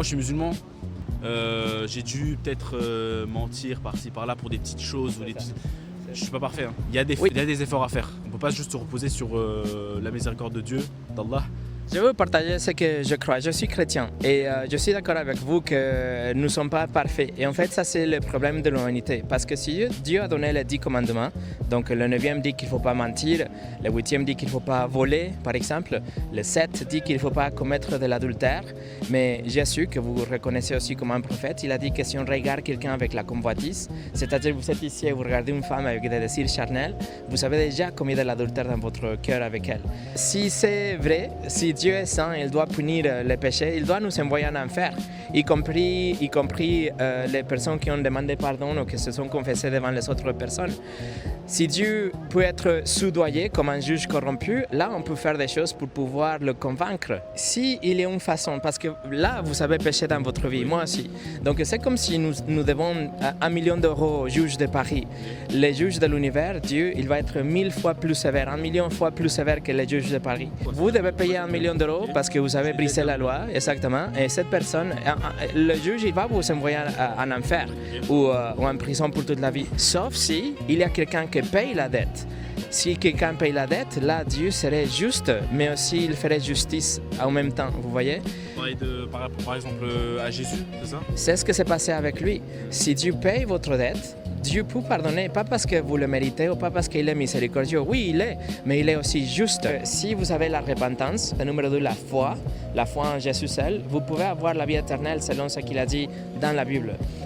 moi je suis musulman. J'ai dû peut-être mentir par-ci par-là pour des petites choses ou des petits... Je suis pas parfait, hein. Il y a des efforts à faire. On peut pas juste se reposer sur la miséricorde de Dieu, d'Allah. Je veux partager ce que je crois. Je suis chrétien et je suis d'accord avec vous que nous ne sommes pas parfaits. Et en fait, ça c'est le problème de l'humanité. Parce que si Dieu a donné les 10 commandements, donc le 9e dit qu'il ne faut pas mentir, le 8e dit qu'il ne faut pas voler, par exemple, le 7 dit qu'il ne faut pas commettre de l'adultère, mais Jésus, que vous reconnaissez aussi comme un prophète, il a dit que si on regarde quelqu'un avec la convoitise, c'est-à-dire vous êtes ici et vous regardez une femme avec des désirs charnels, vous avez déjà commis de l'adultère dans votre cœur avec elle. Si c'est vrai, si Dieu est saint, il doit punir les péchés, il doit nous envoyer en enfer, y compris les personnes qui ont demandé pardon ou qui se sont confessées devant les autres personnes. Si Dieu peut être soudoyé comme un juge corrompu, là on peut faire des choses pour pouvoir le convaincre. Si il y a une façon, parce que là vous avez péché dans votre vie, moi aussi. Donc c'est comme si nous devons 1 million d'euros au juge de Paris. Le juge de l'univers, Dieu, il va être 1000 fois plus sévère, 1 million de fois plus sévère que le juge de Paris. Vous devez payer 1 million d'euros parce que vous avez brisé la loi, exactement. Et cette personne, le juge, il va vous envoyer en enfer ou en prison pour toute la vie. Sauf si il y a quelqu'un qui paye la dette. Si quelqu'un paye la dette, là, Dieu serait juste, mais aussi il ferait justice en même temps, vous voyez? Par exemple à Jésus, c'est ça? C'est ce qui s'est passé avec lui. Si Dieu paye votre dette, Dieu peut pardonner, pas parce que vous le méritez ou pas parce qu'il est miséricordieux. Oui, il est, mais il est aussi juste. Si vous avez la repentance, le numéro 2, la foi en Jésus seul, vous pouvez avoir la vie éternelle selon ce qu'il a dit dans la Bible.